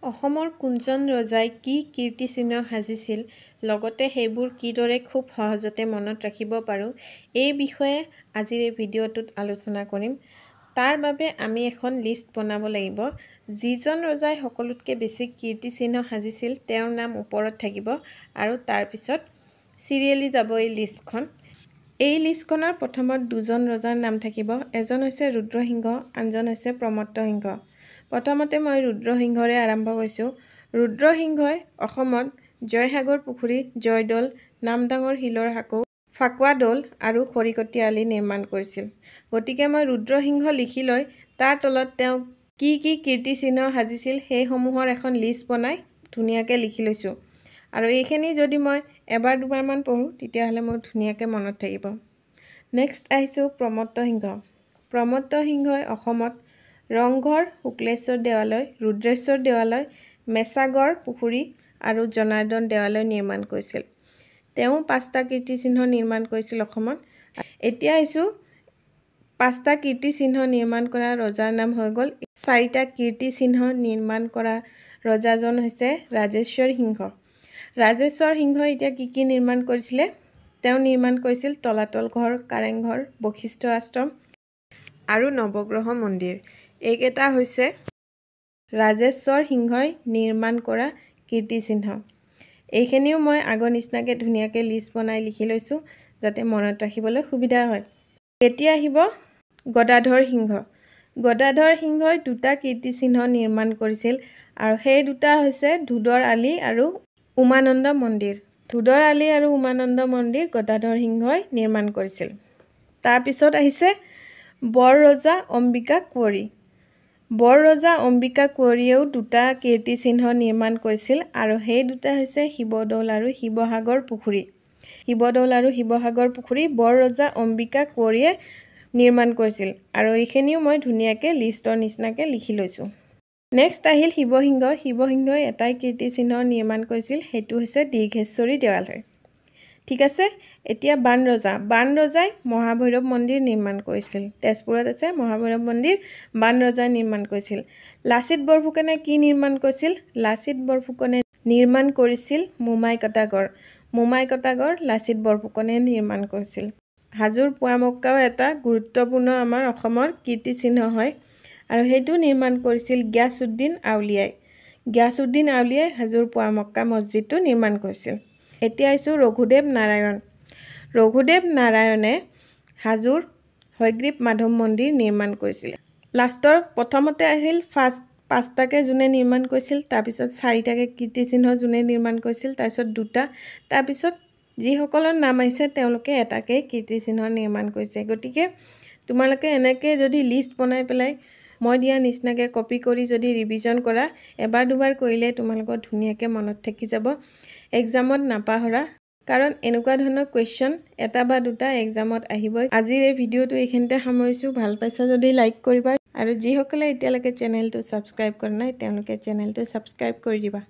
অসমৰ কোনজন ৰজাই কি কীৰ্তিচিহ্ন সাজিছিল লগতে সেইবোৰ কিদৰে খুব সহজতে মনত ৰাখিব পাৰোঁ এই বিষয়ে আজিৰ এই ভিডিঅ'টোত আলোচনা কৰিম। তাৰ বাবে আমি এখন লিষ্ট বনাব লাগিব। যিজন ৰজাই সকলোতকৈ বেছি কীৰ্তিচিহ্ন সাজিছিল তেওঁৰ নাম ওপৰত থাকিব আৰু তাৰপিছত চিৰিয়েলি যাব এই লিষ্টখন। এই লিষ্টখনৰ প্ৰথমত দুজন ৰজাৰ নাম থাকিব। এজন হৈছে ৰুদ্ৰসিংহ, আনজন হৈছে প্ৰমত্তসিংহ। প্ৰথমতে মই ৰুদ্ৰসিংহৰে আৰম্ভ কৰিছোঁ। ৰুদ্ৰসিংহই অসমত জয়সাগৰ পুখুৰী, জয়দৌল, নামদাঙৰ শিলৰ সাঁকো, ফাকুৱা দৌল আৰু খৰিকটীয়া আলি নিৰ্মাণ কৰিছিল। গতিকে মই ৰুদ্ৰসিংহ লিখি লৈ তাৰ তলত তেওঁ কি কি কীৰ্তিচিহ্ন সাজিছিল সেইসমূহৰ এখন লিষ্ট বনাই ধুনীয়াকৈ লিখি লৈছোঁ। আৰু এইখিনি যদি মই এবাৰ দুবাৰমান পঢ়োঁ তেতিয়াহ'লে মোৰ ধুনীয়াকৈ মনত থাকিব। নেক্সট আহিছোঁ প্ৰমত্তসিংহ। প্ৰমত্তসিংহই অসমত ৰংঘৰ, শুক্লেশ্বৰ দেৱালয়, ৰুদ্ৰেশ্বৰ দেৱালয়, মেছাগড় পুখুৰী আৰু জনাৰ্দন দেৱালয় নিৰ্মাণ কৰিছিল। তেওঁ 5টা কীৰ্তিচিহ্ন নিৰ্মাণ কৰিছিল অসমত। এতিয়া আহিছোঁ 5টা কীৰ্তিচিহ্ন নিৰ্মাণ কৰা ৰজাৰ নাম হৈ গ'ল। 4টা কীৰ্তিচিহ্ন নিৰ্মাণ কৰা ৰজাজন হৈছে ৰাজেশ্বৰ সিংহ। ৰাজেশ্বৰ সিংহই এতিয়া কি নিৰ্মাণ কৰিছিলে? তেওঁ নিৰ্মাণ কৰিছিল তলাতল ঘৰ, কাৰেংঘৰ, বশিষ্ঠ আশ্ৰম আৰু নৱগ্ৰহ মন্দিৰ। এইকেইটা হৈছে ৰাজেশ্বৰ সিংহই নিৰ্মাণ কৰা কীৰ্তিচিহ্ন। এইখিনিও মই আগৰ নিচিনাকৈ ধুনীয়াকৈ লিষ্ট বনাই লিখি লৈছোঁ যাতে মনত ৰাখিবলৈ সুবিধা হয়। এতিয়া আহিব গদাধৰ সিংহ। গদাধৰ সিংহই 2টা কীৰ্তিচিহ্ন নিৰ্মাণ কৰিছিল আৰু সেই দুটা হৈছে ধোদৰ আলি আৰু উমানন্দ মন্দিৰ। ধোদৰ আলি আৰু উমানন্দ মন্দিৰ গদাধৰ সিংহই নিৰ্মাণ কৰিছিল। তাৰপিছত আহিছে বৰৰজা অম্বিকা কোঁৱৰী। বৰৰজা অম্বিকা কোঁৱৰীয়েও 2টা কীৰ্তিচিহ্ন নিৰ্মাণ কৰিছিল আৰু সেই দুটা হৈছে শিৱদৌল আৰু শিৱসাগৰ পুখুৰী। শিৱদৌল আৰু শিৱসাগৰ পুখুৰী বৰৰজা অম্বিকা কোঁৱৰীয়ে নিৰ্মাণ কৰিছিল আৰু এইখিনিও মই ধুনীয়াকৈ লিষ্টৰ নিচিনাকৈ লিখি লৈছোঁ। নেক্সট আহিল শিৱসিংহ। শিৱসিংহই এটাই কীৰ্তিচিহ্ন নিৰ্মাণ কৰিছিল, সেইটো হৈছে দীৰ্ঘেশ্বৰী দেৱালয়। ঠিক আছে। এতিয়া বাণৰজা। বাণৰজাই মহাভৈৰৱ মন্দিৰ নিৰ্মাণ কৰিছিল। তেজপুৰত আছে মহাভৈৰৱ মন্দিৰ, বাণৰজাই নিৰ্মাণ কৰিছিল। লাচিত বৰফুকনে কি নিৰ্মাণ কৰিছিল? লাচিত বৰফুকনে নিৰ্মাণ কৰিছিল মোমাইকটা গড়। মোমাইকটা গড় লাচিত বৰফুকনে নিৰ্মাণ কৰিছিল। হাজোৰ পোৱামক্কাও এটা গুৰুত্বপূৰ্ণ আমাৰ অসমৰ কীৰ্তিচিহ্ন হয় আৰু সেইটো নিৰ্মাণ কৰিছিল গিয়াছুদ্দিন আউলিয়াই। গিয়াছুদ্দিন আউলিয়াই হাজোৰ পোৱামক্কা মছজিদটো নিৰ্মাণ কৰিছিল। এতিয়া আহিছোঁ ৰঘুদেৱ নাৰায়ণ। ৰঘুদেৱ নাৰায়ণে হাজোৰ হয়গ্ৰীৱ মাধৱ মন্দিৰ নিৰ্মাণ কৰিছিল। লাষ্টৰ প্ৰথমতে আহিল 5টাকৈ যোনে নিৰ্মাণ কৰিছিল, তাৰপিছত 4টাকৈ কীৰ্তিচিহ্ন যোনে নিৰ্মাণ কৰিছিল, তাৰপিছত 2টা, তাৰপিছত যিসকলৰ নাম আহিছে তেওঁলোকে এটাকৈ কীৰ্তিচিহ্ন নিৰ্মাণ কৰিছে। গতিকে তোমালোকে এনেকৈ যদি লিষ্ট বনাই পেলাই মই দিয়া নিচিনাকৈ কপি কৰি যদি ৰিভিজন কৰা, এবাৰ দুবাৰ কৰিলে তোমালোকৰ ধুনীয়াকৈ মনত থাকি যাব। এক্সামত নাপাহৰা, কাৰণ এনেকুৱা ধৰণৰ কুৱেশ্যন 1 বা 2টা এক্সামত আহিবই। আজিৰ এই ভিডিঅ'টো এইখিনিতে সামৰিছোঁ। ভাল পাইছা যদি লাইক কৰিবা আৰু যিসকলে এতিয়ালৈকে চেনেলটো ছাবস্ক্ৰাইব কৰা নাই তেওঁলোকে চেনেলটো ছাবস্ক্ৰাইব কৰি দিবা।